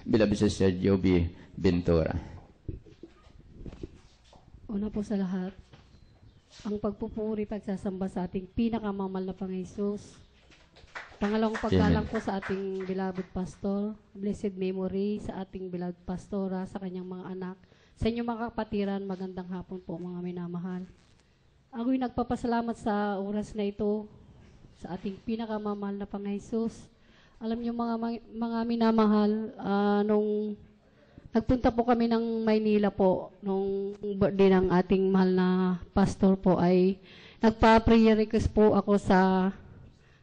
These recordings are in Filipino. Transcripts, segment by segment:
Beloved Sister Joby Ventura. Una po sa lahat, ang pagpupuri, pagsasamba sa ating pinakamamahal na Panginoon. Pangalawang paggalang po sa ating beloved pastor, blessed memory sa ating beloved pastora, sa kanyang mga anak. Sa inyong mga kapatiran, magandang hapon po mga minamahal. Ako'y nagpapasalamat sa oras na ito sa ating pinakamamahal na Panginoon. Alam niyo mga minamahal, nung nagpunta po kami ng Maynila po, nung birthday ng ating mahal na pastor po, ay nagpa-prayer request po ako sa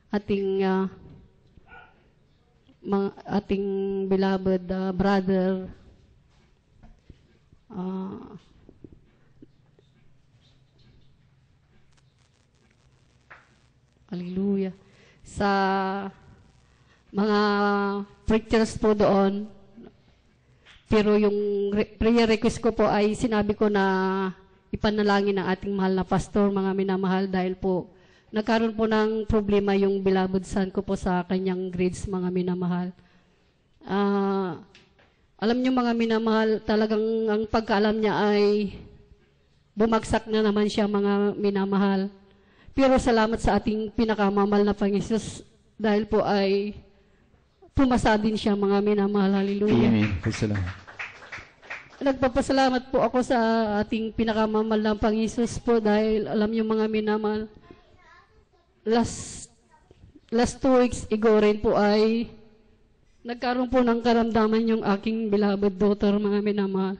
ating ating beloved brother hallelujah, sa mga preachers po doon. Pero yung prayer request ko po ay sinabi ko na ipanalangin ng ating mahal na pastor, mga minamahal, dahil po nagkaroon po ng problema yung beloved son ko po sa kanyang grades, mga minamahal. Alam niyo mga minamahal, talagang ang pagkaalam niya ay bumagsak na naman siya, mga minamahal. Pero salamat sa ating pinakamamahal na Panginoon dahil po ay pumasa din siya, mga minamahal. Hallelujah. Amen. Salamat. Nagpapasalamat po ako sa ating pinakamamahal na Panginoon po dahil alam niyo mga minamahal, last 2 weeks ago rin po ay nagkaroon po ng karamdaman yung aking beloved daughter, mga minamahal.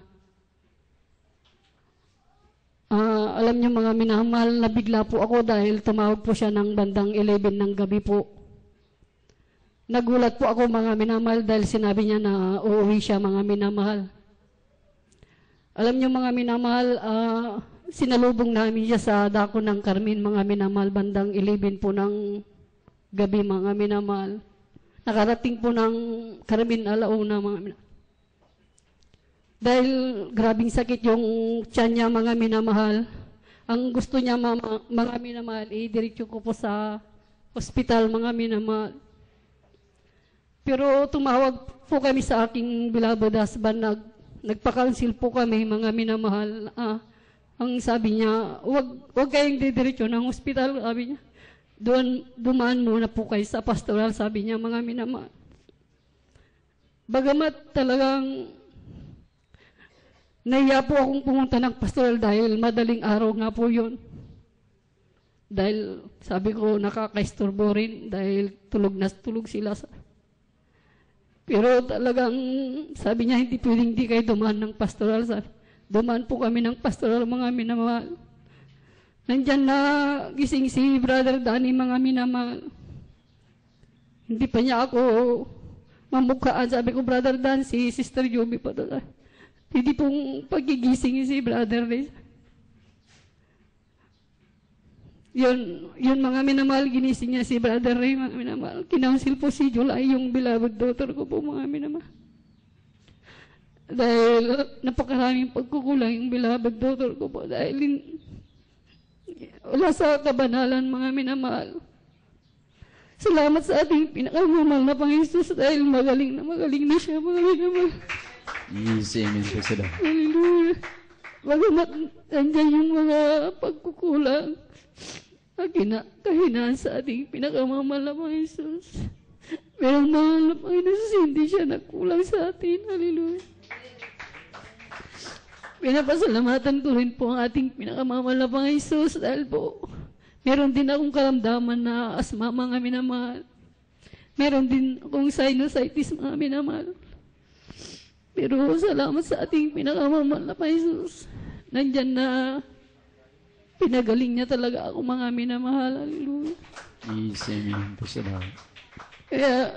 Alam niyo mga minamahal, nabigla po ako dahil tumawag po siya ng bandang 11 ng gabi po. Nagulat po ako, mga minamahal, dahil sinabi niya na uuwi siya, mga minamahal. Alam niyo mga minamahal, sinalubong namin siya sa dako ng Carmen, mga minamahal, bandang 11 po ng gabi, mga minamahal. Nakarating po ng Carmen alauna, mga minamahal. Dahil grabing sakit yung tiyan niya, mga minamahal. Ang gusto niya, mga minamahal, diretso ko po sa hospital, mga minamahal. Pero tumawag po kami sa aking beloved husband, nagpa-counsel po kami, mga minamahal. Ang sabi niya, wag kayong didiretso ng hospital, sabi niya. Dumaan muna po kayo sa pastoral, sabi niya, mga minamahal. Bagamat talagang nahiya po akong pumunta ng pastoral dahil madaling araw nga po yun. Dahil sabi ko, nakaka-istorbo rin dahil tulog na tulog sila sa... Pero talagang sabi niya, hindi pwedeng di kayo dumaan ng pastoral. Dumaan po kami ng pastoral, mga minamahal. Nandyan na gising si Brother Danny, mga minamahal. Hindi pa niya ako mamukhaan. Sabi ko, Brother Dan, si Sister Joby pa doon. Hindi pong pagigising si Brother Ray. Yun mga minamahal, ginising niya si Brother Ray, mga minamahal. Kinounsel po si July, yung beloved daughter ko po, mga minamahal. Dahil napakaraming pagkukulang yung beloved daughter ko po. Dahil wala sa kabanalan, mga minamahal. Salamat sa ating pinakamamahal na Panginoon dahil magaling na siya, mga minamahal. Yes, amen. Salamat. Hallelujah. Bagamat andyan yung mga pagkukulang, kahinaan sa ating pinakamamahal na Panginoon. Merong mahal na Panginoon, hindi siya nagkulang sa atin. Hallelujah. Pinapasalamatan ko rin po ang ating pinakamamahal na Panginoon dahil po meron din akong karamdaman na asma, mga minamahal. Meron din akong sinusitis, mga minamahal. Pero salamat sa ating pinakamamahal na Panginoon. Nandyan na pinagaling niya talaga ako, mga minamahal. Hallelujah. Yes, amen. Salamat. Kaya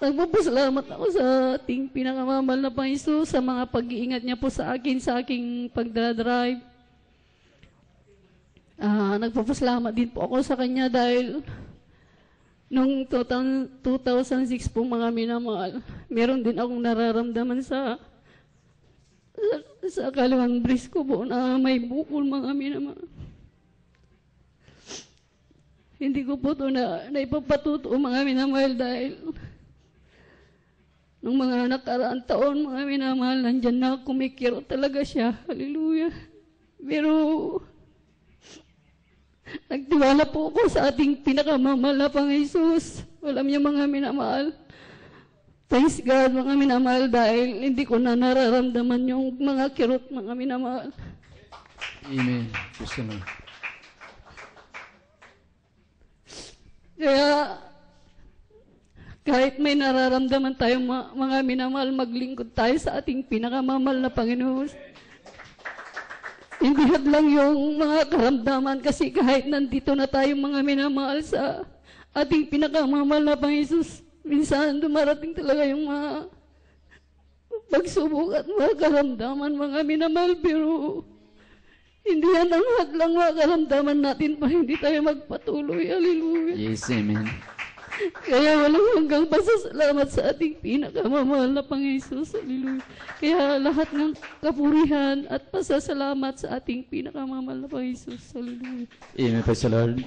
nagpapasalamat ako sa ating pinakamamahal na Panginoon sa mga pag-iingat niya po sa akin, sa aking pagdadrive. Nagpapasalamat din po ako sa kanya dahil nung 2006 po, mga minamahal, meron din akong nararamdaman sa kaliwang breast ko po na may bukol, mga minamahal. Hindi ko po ito na ipapatuto, mga minamahal, dahil Nung mga nakaraang taon, mga minamahal, nandyan na kumikiro talaga siya. Hallelujah. Pero, nagtiwala po ako sa ating pinakamamahal na Panginoon Jesus. Alam niyo mga minamahal. Thanks God, mga minamahal, dahil hindi ko na nararamdaman yung mga kirot, mga minamahal. Amen. Praise the Lord. Kaya, kahit may nararamdaman tayo mga minamahal, maglingkod tayo sa ating pinakamamahal na Panginoon. Hindi lang yung mga karamdaman kasi kahit nandito na tayo mga minamahal sa ating pinakamamahal na Panginoon Jesus, minsan dumarating talaga yung mga pagsubok at mga karamdaman mga minamahal, pero hindi yan ang hadlang mga karamdaman natin pa hindi tayo magpatuloy. Hallelujah. Yes, amen. Kaya walang hanggang pasasalamat sa ating pinakamamahal na Panginoon Jesus. Hallelujah. Kaya lahat ng kapurihan at pasasalamat sa ating pinakamamahal na Panginoon Jesus. Hallelujah. Amen. Praise the Lord.